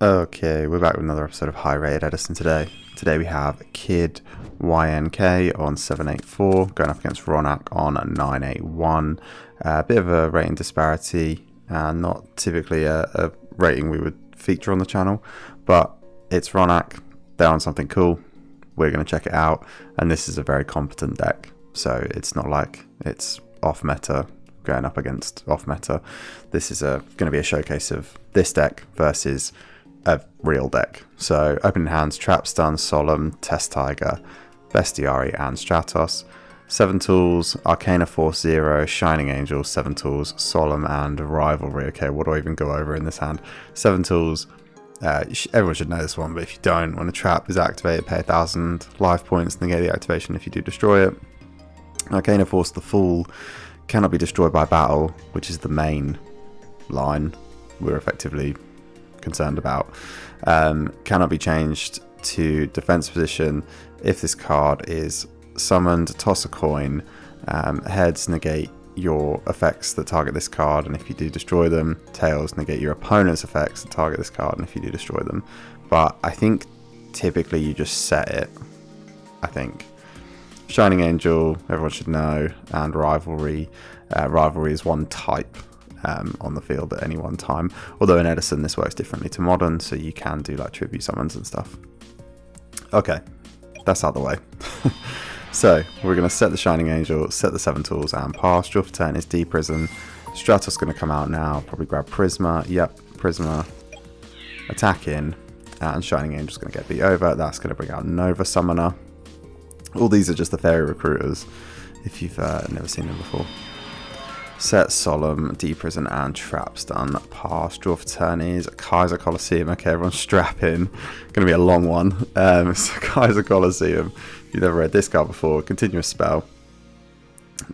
Okay, we're back with another episode of High Rated Edison today. Today we have Kid YNK on 784 going up against Roghnach on 981. A bit of a rating disparity, not typically a rating we would feature on the channel, but it's Roghnach, they're on something cool, we're going to check it out, and this is a very competent deck, so it's not like it's off meta going up against off meta. This is going to be a showcase of this deck versus a real deck. So opening hands: Trap, Stun, Solemn, Test Tiger, Bestiary, and Stratos. 7 tools: Arcana Force 0, Shining Angel. 7 tools: Solemn and Rivalry. Okay, what do I even go over in this hand? 7 tools. Everyone should know this one, but if you don't, when a trap is activated, pay 1,000 life points, negate the activation if you do destroy it. Arcana Force the Fool cannot be destroyed by battle, which is the main line we're effectively concerned about. Cannot be changed to defense position. If this card is summoned, toss a coin. Heads, negate your effects that target this card, and if you do destroy them. Tails, negate your opponent's effects that target this card, and if you do destroy them. But I think typically you just set it. I think Shining Angel, everyone should know, and Rivalry. Rivalry is one type on the field at any one time, although in Edison this works differently to Modern, so you can do like tribute summons and stuff. Okay, that's out of the way. So we're going to set the Shining Angel, set the 7 tools, and pass. Draw for turn is D-Prison. Stratos going to come out now, probably grab Prisma. Yep, Prisma. Attack in, and Shining Angel's going to get beat over. That's going to bring out Nova Summoner. All these are just the fairy recruiters, if you've never seen them before. Set Solemn, D-Prison, and Trap Stun. Pass. Draw for turn is Kaiser Colosseum. Okay, everyone strap in. Going to be a long one. It's Kaiser Colosseum. If you've never read this card before, continuous spell.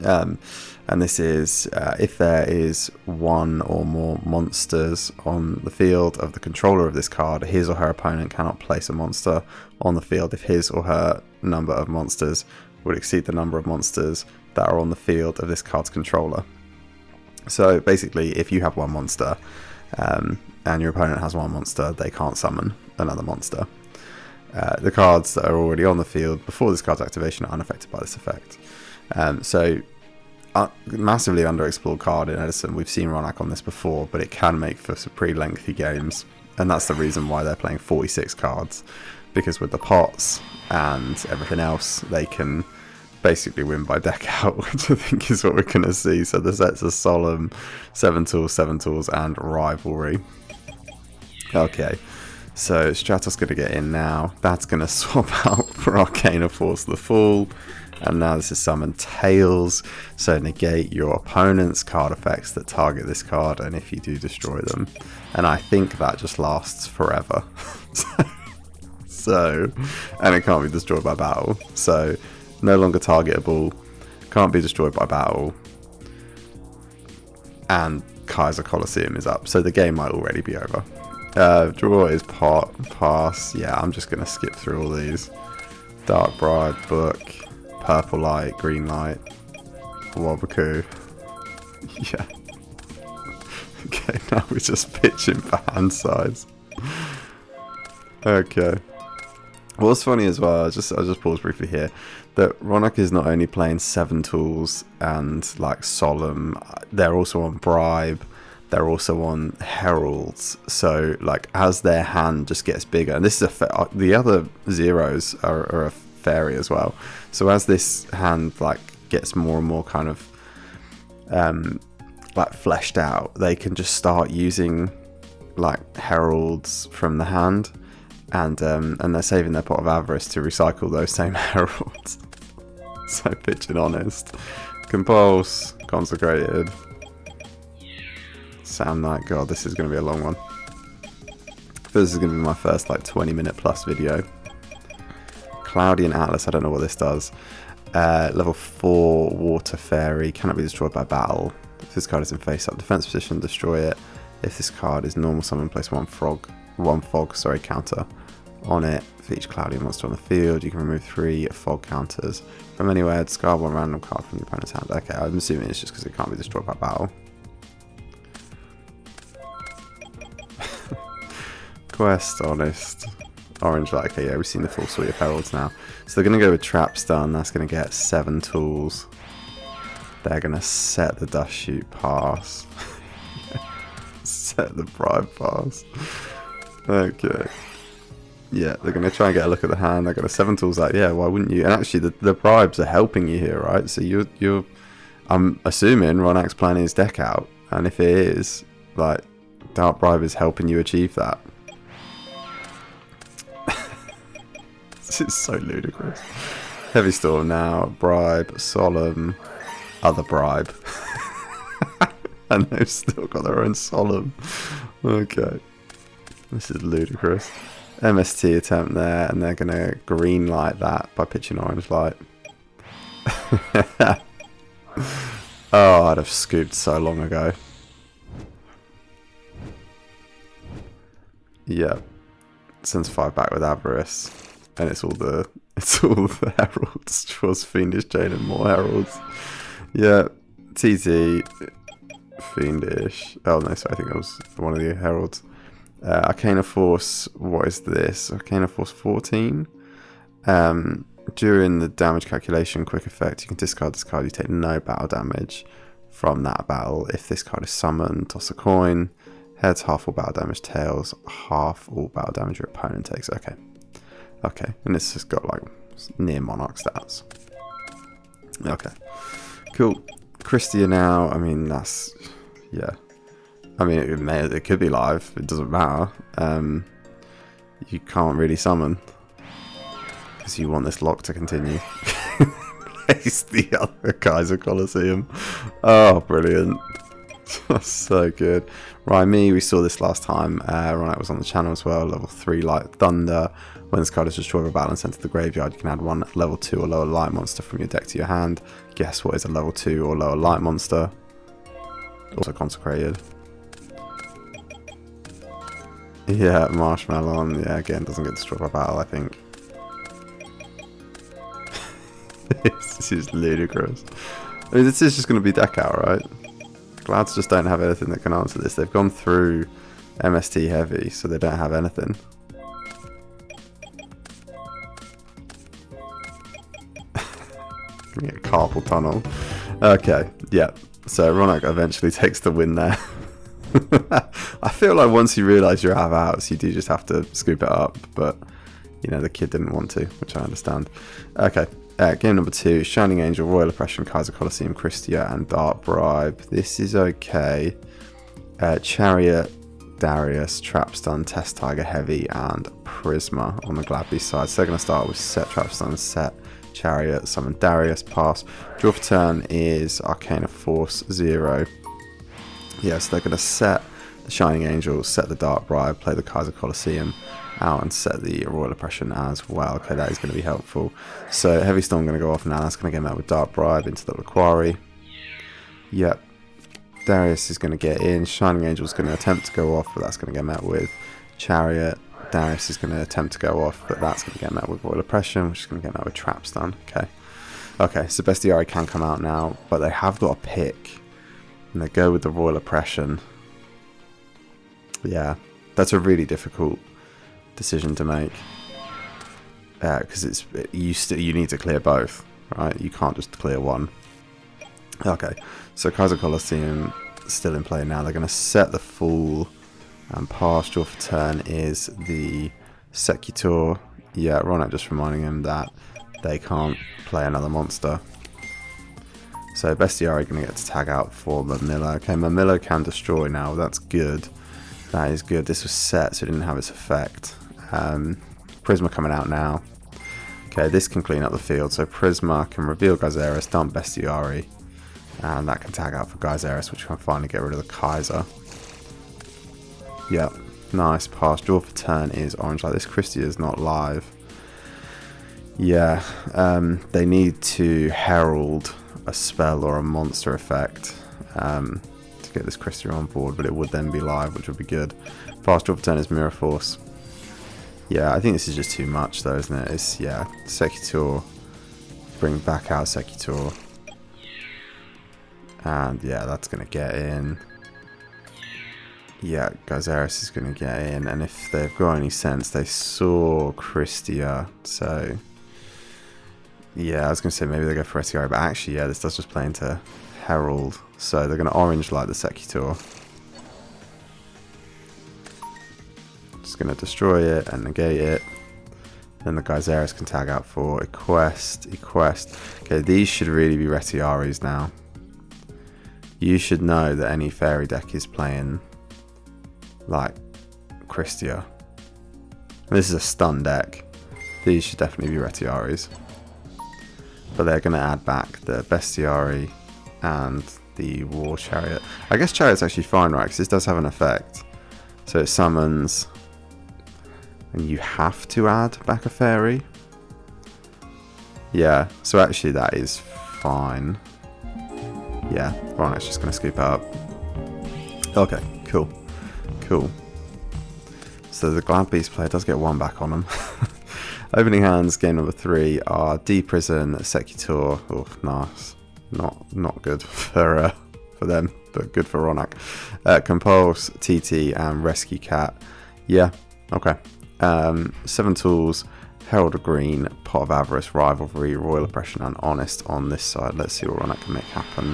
And this is if there is one or more monsters on the field of the controller of this card, his or her opponent cannot place a monster on the field if his or her number of monsters would exceed the number of monsters that are on the field of this card's controller. So basically, if you have one monster and your opponent has one monster, they can't summon another monster. The cards that are already on the field before this card's activation are unaffected by this effect. So massively underexplored card in Edison. We've seen Roghnach on this before, but it can make for some pretty lengthy games, and that's the reason why they're playing 46 cards, because with the pots and everything else, they can basically win by deck out, which I think is what we're going to see. So the sets are Solemn, 7 tools, and Rivalry. Okay, so Stratos going to get in now. That's going to swap out for Arcana Force the Fool. And now this is Summon Tails. So negate your opponent's card effects that target this card, and if you do, destroy them. And I think that just lasts forever. And it can't be destroyed by battle. So no longer targetable, can't be destroyed by battle, and Kaiser Colosseum is up, so the game might already be over. Draw is pot, pass. Yeah, I'm just going to skip through all these. Dark Bride, Book, Purple Light, Green Light, Wabaku. Yeah. Okay, now we're just pitching for hand size. Okay. What's funny as well, I'll just pause briefly here, that Roghnach is not only playing 7 tools and like Solemn, they're also on Bribe, they're also on Heralds, so like as their hand just gets bigger, and this is the other zeros are a fairy as well, so as this hand like gets more and more kind of like fleshed out, they can just start using like Heralds from the hand. And they're saving their pot of avarice to recycle those same heralds. So pitching honest. Compulse, Consecrated. Sam Knight, God, this is going to be a long one. This is going to be my first like 20-minute plus video. Cloudy and Atlas, I don't know what this does. Level 4 Water Fairy, cannot be destroyed by battle. If this card is in face-up defense position, destroy it. If this card is normal summon, place one fog counter on it. For each cloudy monster on the field, you can remove 3 fog counters from anywhere. Discard 1 random card from your opponent's hand. Okay, I'm assuming it's just because it can't be destroyed by battle. quest, honest. Orange, like, okay, yeah, we've seen the full suite of heralds now. So they're going to go with trap stun. That's going to get 7 tools. They're going to set the dust shoot pass. Set the bribe pass. Okay. Yeah, they're going to try and get a look at the hand. They're going to 7 tools out. Yeah, why wouldn't you? And actually, the bribes are helping you here, right? So you're I'm assuming Rognach's planning his deck out. And if it is, like, Dark Bribe is helping you achieve that. This is so ludicrous. Heavy Storm now, Bribe, Solemn, other Bribe. And they've still got their own Solemn. Okay. This is ludicrous. MST attempt there, and they're going to green light that by pitching orange light. Oh, I'd have scooped so long ago. Yeah. Sends 5 back with Avarice. And it's all the heralds. Draws Fiendish Chain and more heralds. Yeah. TT. Fiendish. Oh no, sorry, I think it was one of the heralds. Arcana Force, what is this? Arcana Force 14. During the damage calculation quick effect, you can discard this card. You take no battle damage from that battle. If this card is summoned, toss a coin. Heads, half all battle damage. Tails, half all battle damage your opponent takes. Okay. Okay. And this has got like near Monarch stats. Okay. Cool. Christia now, I mean, that's... Yeah. I mean, it could be live. It doesn't matter. You can't really summon. Because you want this lock to continue. Place the other Kaiser Colosseum. Oh, brilliant. That's so good. Raimi, we saw this last time. Roghnach was on the channel as well. Level 3 Light Thunder. When this card is destroyed by battle and sent to the graveyard, you can add 1 level 2 or lower light monster from your deck to your hand. Guess what is a level 2 or lower light monster? Also consecrated. Yeah, Marshmallow. Yeah, again, doesn't get destroyed by battle, I think. This is ludicrous. I mean, this is just going to be deck out, right? Clouds just don't have anything that can answer this. They've gone through MST heavy, so they don't have anything. Give me a carpal tunnel. Okay, yeah. So Roghnach eventually takes the win there. I feel like once you realise you're out of outs, you do just have to scoop it up. But, you know, the kid didn't want to, which I understand. Okay, game number 2. Shining Angel, Royal Oppression, Kaiser Colosseum, Christia, and Dark Bribe. This is okay. Chariot, Darius, Trapstun, Test Tiger Heavy, and Prisma on the Gladiator side. So they're going to start with set Trapstun, set Chariot, summon Darius, pass. Draw for turn is Arcana Force 0. Yeah, so they're going to set the Shining Angel, set the Dark Bribe, play the Kaiser Colosseum out, and set the Royal Oppression as well. Okay, that is going to be helpful. So Heavy Storm going to go off now. That's going to get met with Dark Bribe into the Quarry. Yep. Darius is going to get in. Shining Angel is going to attempt to go off, but that's going to get met with Chariot. Darius is going to attempt to go off, but that's going to get met with Royal Oppression, which is going to get met with Trap Stun. Okay. Okay, so Bestiari can come out now, but they have got a pick. And they go with the Royal Oppression. Yeah, that's a really difficult decision to make. Because you need to clear both, right? You can't just clear one. Okay, so Kaiser Colosseum still in play now. They're going to set the Fool and pass. Draw for turn is the Secutor. Yeah, Roghnach just reminding him that they can't play another monster. So Bestiari going to get to tag out for Mamillo. Okay, Mamillo can destroy now. That's good. That is good. This was set, so it didn't have its effect. Prisma coming out now. Okay, this can clean up the field. So Prisma can reveal Gyzarus, dump Bestiari. And that can tag out for Gyzarus, which can finally get rid of the Kaiser. Yep, nice pass. Draw for turn is orange. Like this, Christia is not live. Yeah, they need to herald a spell or a monster effect to get this Christia on board, but it would then be live, which would be good. Fast draw for turn is Mirror Force. Yeah, I think this is just too much though, isn't it? It's, yeah, Secutor, bring back out Secutor. And yeah, that's going to get in. Yeah, Gazaris is going to get in, and if they've got any sense, they saw Christia, so... Yeah, I was going to say maybe they go for Retiari, but actually, yeah, this does just play into Herald, so they're going to orange like the Secutor. Just going to destroy it and negate it. Then the Gazaris can tag out for Equest. Okay, these should really be Retiaris now. You should know that any fairy deck is playing like Christia. And this is a stun deck. These should definitely be Retiaris. But they're going to add back the Bestiari and the War Chariot. I guess Chariot's actually fine, right? Because this does have an effect. So it summons... And you have to add back a fairy. Yeah, so actually that is fine. Yeah, Rognach's just going to scoop up. Okay, cool. Cool. So the Glad Beast player does get one back on him. Opening hands, game number 3 are D-Prison, Secutor. Oh, nice. Not good for them, but good for Roghnach. Compulse, TT, and Rescue Cat. Yeah, okay. 7 tools, Herald of Green, Pot of Avarice, Rivalry, Royal Oppression, and Honest on this side. Let's see what Roghnach can make happen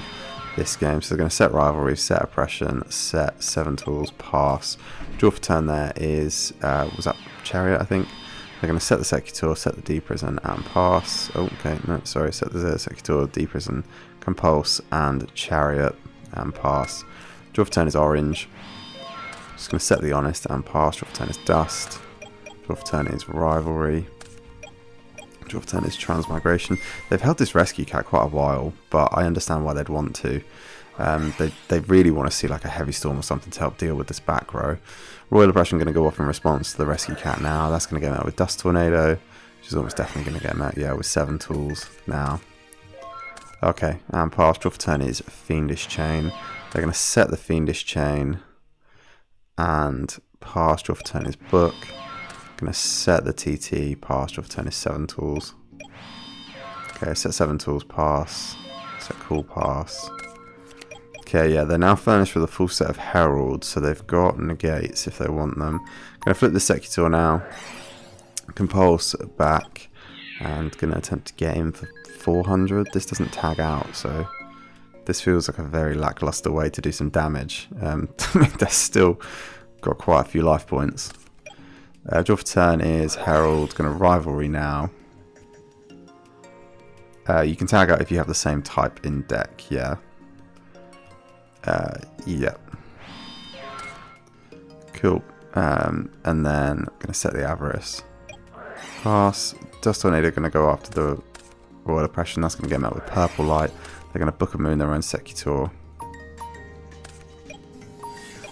this game. So they're going to set Rivalry, set Oppression, set 7 tools, pass. Draw for turn there is, was that Chariot, I think? They're going to set the Secutor, set the D-Prison, and pass. Oh, okay, no, sorry, set the Secutor, D-Prison, Compulse, and Chariot, and pass. Draw for turn is Orange. Just going to set the Honest and pass. Draw for turn is Dust. Draw for turn is Rivalry. Draw for turn is Transmigration. They've held this Rescue Cat quite a while, but I understand why they'd want to. They really want to see like a Heavy Storm or something to help deal with this back row. Royal Oppression going to go off in response to the Rescue Cat now. That's going to get met with Dust Tornado, which is almost definitely going to get met, yeah, with 7 tools now. Okay, and pass. Draw for turn is Fiendish Chain. They're going to set the Fiendish Chain and pass. Draw for turn is Book. Going to set the TT, pass. Draw for turn is 7 tools. Okay, set 7 tools, pass. Set cool, pass. Okay, yeah, they're now furnished with a full set of Heralds, so they've got negates if they want them. Going to flip the Secutor now. Compulse back. And going to attempt to get him for 400. This doesn't tag out, so this feels like a very lackluster way to do some damage. They're still got quite a few life points. Draw for turn is Herald. Going to Rivalry now. You can tag out if you have the same type in deck, yeah. Yeah. Cool. And then I'm going to set the Avarice. Pass. Dust Tornado going to go after the Royal Oppression. That's going to get met with Purple Light. They're going to Book of Moon their own Secutor.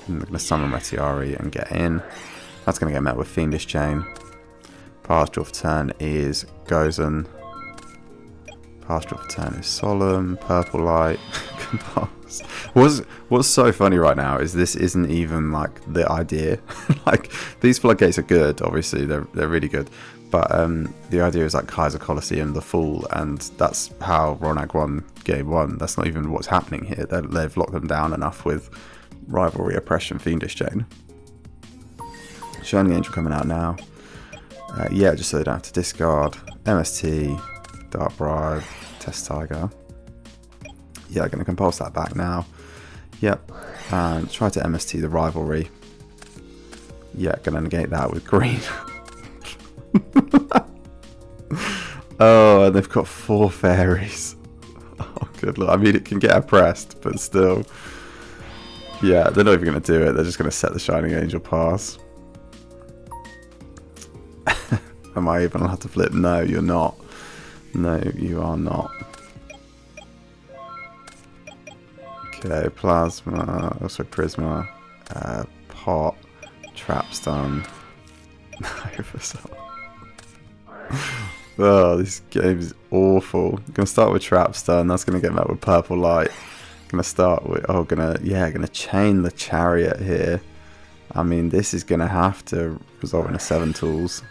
And they're going to summon Retiari and get in. That's going to get met with Fiendish Chain. Pass. Draw for turn is Gozen. Pass. Draw for turn is Solemn. Purple Light. Compulse. What's so funny right now is this isn't even like the idea. Like these floodgates are good, obviously they're really good, but the idea is like Kaiser Colosseum, the Fool, and that's how Roghnach won game 1. That's not even what's happening here. They've locked them down enough with Rivalry, Oppression, Fiendish Chain. Shining Angel coming out now. Yeah, just so they don't have to discard. MST, Dark Bribe, Test Tiger. Yeah, going to compulse that back now. Yep. And try to MST the Rivalry. Yeah, going to negate that with green. Oh, and they've got 4 fairies. Oh, good lord. I mean, it can get oppressed, but still. Yeah, they're not even going to do it. They're just going to set the Shining Angel pass. Am I even allowed to flip? No, you're not. No, you are not. Okay, Plasma, also Prisma, Pot, Trap Stun, Oversoul. Oh, this game is awful. I'm gonna start with Trap Stun. That's gonna get met with Purple Light. Gonna start with gonna chain the Chariot here. I mean, this is gonna have to result in a 7 tools.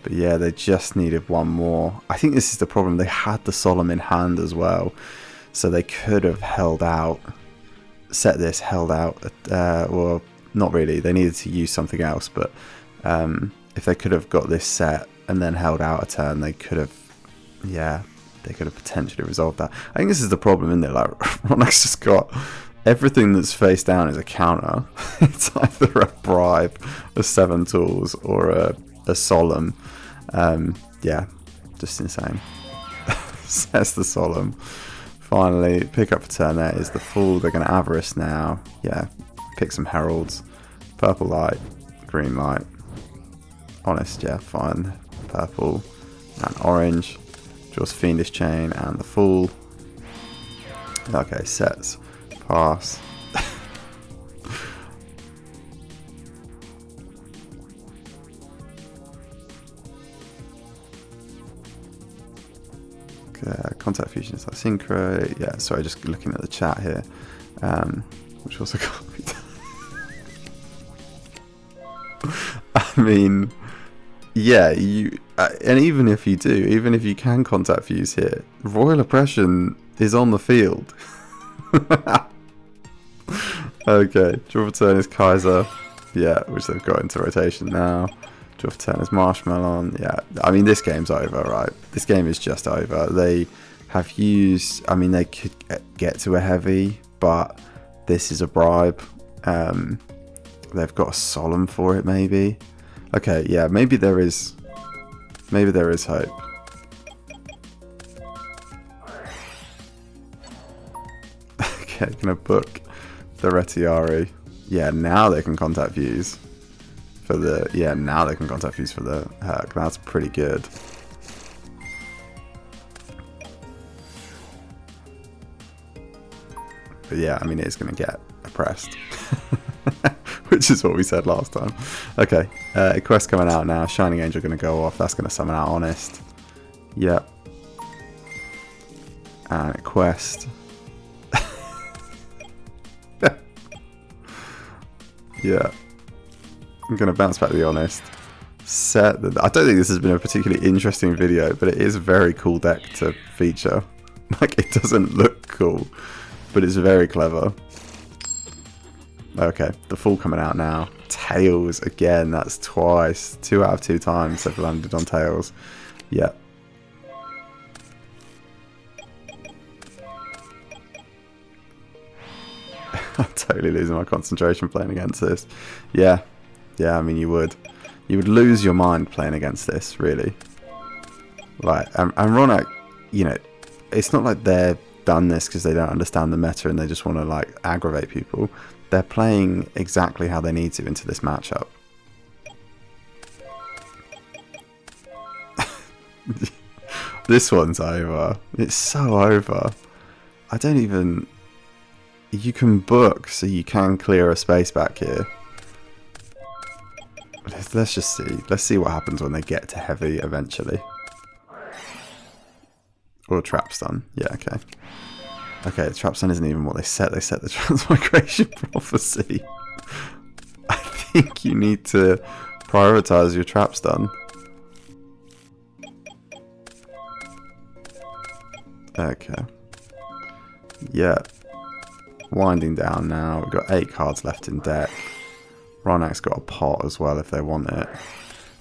But yeah, they just needed one more. I think this is the problem. They had the Solemn in hand as well. So they could have held out set this, held out, or not really, they needed to use something else, but if they could have got this set and then held out a turn, they could have, yeah, they could have potentially resolved that. I think this is the problem, isn't it? Like, Rognach's just got everything that's face down is a counter. It's either a bribe, a 7 tools, or a solemn. Yeah, just insane. Says the solemn. Finally, pick up a turn. There is the fool. They're going to avarice now. Yeah, pick some heralds. Purple light, green light. Honest, yeah, fine. Purple and orange. Draws fiendish chain and the fool. Okay, sets. Pass. Contact fusion is like synchro. Yeah, sorry, just looking at the chat here, which also can't be done. I mean, yeah, you and even if you do, even if you can contact fuse here, royal oppression is on the field. Okay, draw for turn is Kaiser. Yeah, which they've got into rotation now. Draw for turn is Marshmallow. Yeah, I mean, this game's over, right? This game is just over. They have used, I mean, they could get to a heavy, but this is a bribe. They've got a solemn for it, maybe. Okay, yeah, maybe there is hope. Okay, gonna book the Retiari. Yeah, now they can contact views for the, yeah, now they can contact views for the Herc. That's pretty good. But yeah, I mean, it is going to get oppressed. Which is what we said last time. Okay, a quest coming out now. Shining Angel going to go off. That's going to summon out Honest. Yep. And a quest. Yeah. I'm going to bounce back the Honest. Set the, I don't think this has been a particularly interesting video, but it is a very cool deck to feature. Like, it doesn't look cool, but it's very clever. Okay, the Fool coming out now. Tails again, that's twice. 2 out of 2 times they've landed on Tails. Yep. I'm totally losing my concentration playing against this. Yeah. Yeah, I mean, you would. You would lose your mind playing against this, really. Right, and Roghnach, you know, it's not like they're done this because they don't understand the meta and they just want to, like, aggravate people. They're playing exactly how they need to into this matchup. This one's over. It's so over. I don't even... You can book, so you can clear a space back here. Let's just see. Let's see what happens when they get to heavy eventually. Or trap stun. Yeah, okay. Okay, the trap stun isn't even what they set. They set the transmigration prophecy. I think you need to prioritize your trap stun. Okay. Yeah. Winding down now. We've got 8 cards left in deck. Rognach's got a pot as well if they want it.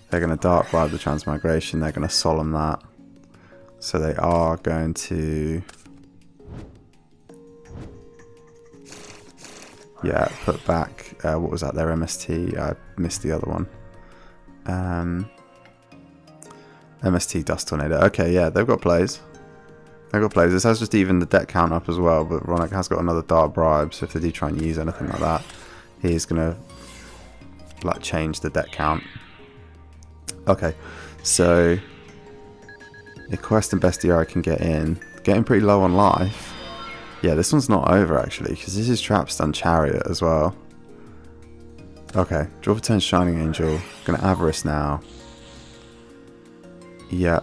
They're going to Dark Bribe the transmigration. They're going to solemn that. So they are going to... Yeah, put back, what was that, their MST? I missed the other one. MST Dust Tornado. Okay, yeah, they've got plays. They've got plays. This has just even the deck count up as well, but Roghnach has got another Dark Bribe, so if they do try and use anything like that, he's going to, like, change the deck count. Okay, so the Quest and Bestiary can get in. Getting pretty low on life. Yeah, this one's not over, actually, because this is Trap Stun Chariot as well. Okay, draw for turn Shining Angel. Gonna Avarice now. Yeah.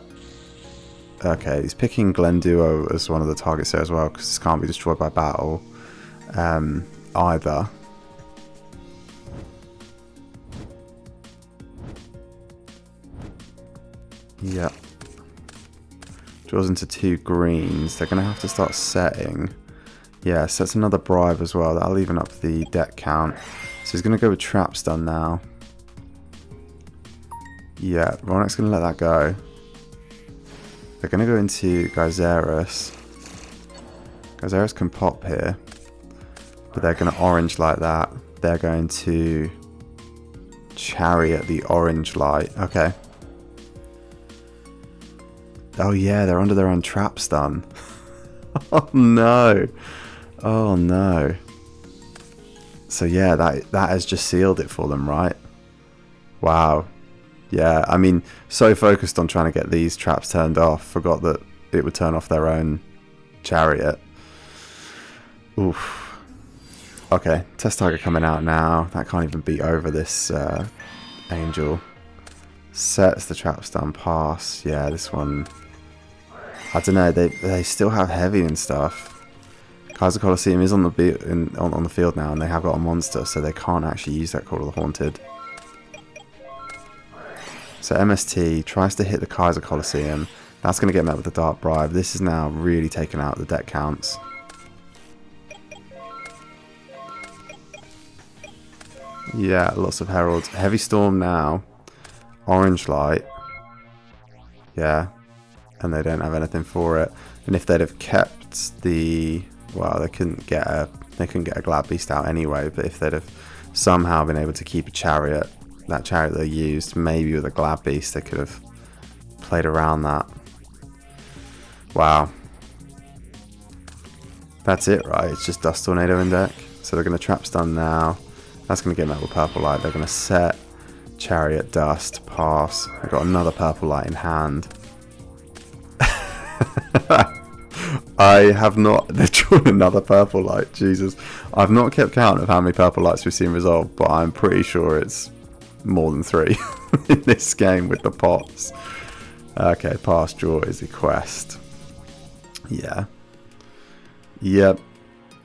Okay, he's picking Glenduo as one of the targets there as well, because this can't be destroyed by battle either. Yeah. Draws into 2 greens. They're going to have to start setting. Yeah, so that's another bribe as well. That'll even up the deck count. So he's going to go with Trap Stun now. Yeah, Rognach's going to let that go. They're going to go into Gyzerus. Gyzerus can pop here. But they're going to orange like that. They're going to Chariot the orange light. Okay. Oh yeah, they're under their own Trap Stun. Oh no. Oh no. So yeah, that has just sealed it for them, right? Wow. Yeah, I mean, so focused on trying to get these traps turned off, forgot that it would turn off their own Chariot. Oof. Okay, Test Tiger coming out now. That can't even beat over this Angel. Sets the Trap Stun pass. Yeah, this one, I don't know, they still have heavy and stuff. Kaiser Coliseum is on the on the field now, and they have got a monster, so they can't actually use that Call of the Haunted. So MST tries to hit the Kaiser Coliseum. That's going to get met with the Dark Bribe. This is now really taking out the deck counts. Yeah, lots of Heralds. Heavy Storm now. Orange Light. Yeah. And they don't have anything for it. And if they'd have kept the... Well, they couldn't get a Glad Beast out anyway, but if they'd have somehow been able to keep a Chariot, that Chariot they used, maybe with a Glad Beast, they could have played around that. Wow. That's it, right? It's just Dust Tornado in deck. So they're going to Trap Stun now. That's going to get met with Purple Light. They're going to set Chariot, Dust, pass. They've got another Purple Light in hand. I have not... They've drawn another Purple Light. Jesus. I've not kept count of how many Purple Lights we've seen resolved, but I'm pretty sure it's more than 3 in this game with the pots. Okay, pass, draw is the quest. Yeah. Yep.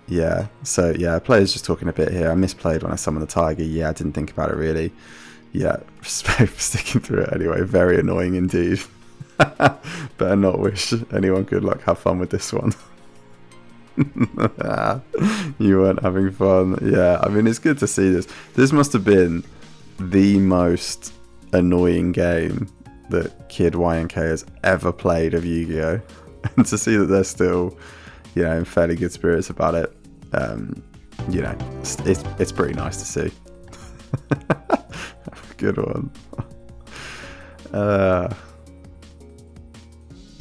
Yeah. So, yeah, players just talking a bit here. I misplayed when I summoned the Tiger. Yeah, I didn't think about it really. Yeah, respect for sticking through it anyway. Very annoying indeed. Better not wish anyone good luck. Have fun with this one. You weren't having fun. Yeah, I mean, it's good to see this. This must have been the most annoying game that Kid YNK has ever played of Yu-Gi-Oh! And to see that they're still, you know, in fairly good spirits about it, you know, it's pretty nice to see. Good one.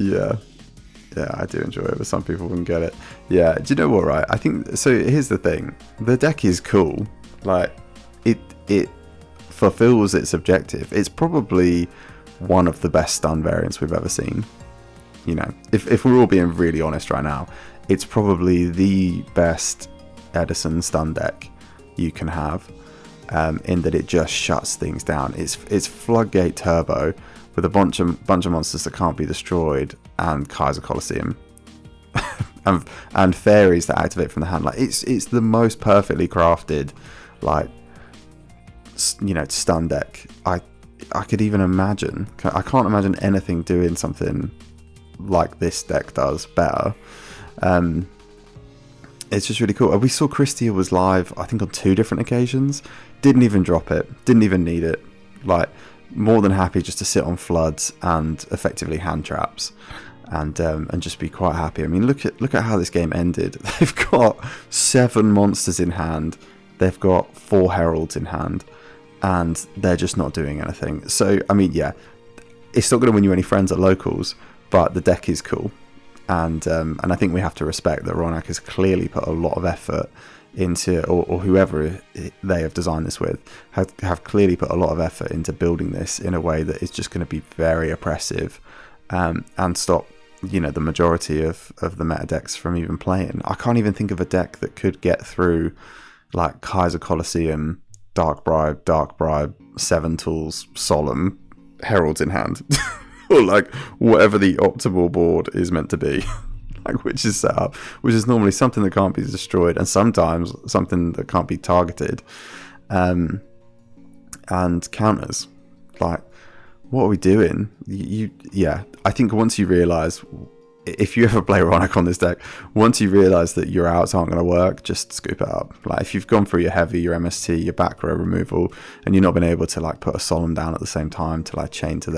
Yeah, I do enjoy it, but some people wouldn't get it. Yeah, do you know what, right? I think, so here's the thing. The deck is cool. Like, it fulfills its objective. It's probably one of the best stun variants we've ever seen. You know, if we're all being really honest right now, it's probably the best Edison stun deck you can have, in that it just shuts things down. It's Floodgate Turbo with a bunch of monsters that can't be destroyed, and Kaiser Coliseum, and fairies that activate from the hand. Like, it's the most perfectly crafted, like, you know, stun deck I could even imagine. I can't imagine anything doing something like this deck does better. It's just really cool. We saw Christia was live, I think, on 2 different occasions. Didn't even drop it. Didn't even need it. Like, more than happy just to sit on floods and effectively hand traps, and just be quite happy. I mean, look at how this game ended. They've got 7 monsters in hand. They've got 4 heralds in hand, and they're just not doing anything. So, I mean, yeah, it's not going to win you any friends at locals, but the deck is cool. And I think we have to respect that Roghnach has clearly put a lot of effort into, or whoever they have designed this with, have clearly put a lot of effort into building this in a way that is just going to be very oppressive, and stop, you know, the majority of the meta decks from even playing. I can't even think of a deck that could get through, like, Kaiser Coliseum, Dark Bribe, 7 Tools, Solemn, Heralds in hand. Or, like, whatever the optimal board is meant to be, like, which is set up, which is normally something that can't be destroyed, and sometimes something that can't be targeted, and counters. Like, what are we doing? Yeah, I think once you realise if you ever play Roghnach on this deck, once you realise that your outs aren't going to work, just scoop it up. Like, if you've gone through your heavy, your MST, your back row removal, and you're not been able to like put a solemn down at the same time to like chain to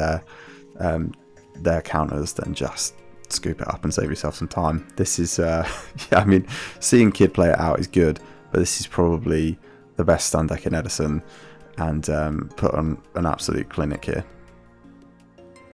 their counters, then just scoop it up and save yourself some time. This is yeah, I mean, seeing Kid play it out is good, but this is probably the best stun deck in Edison, and put on an absolute clinic here.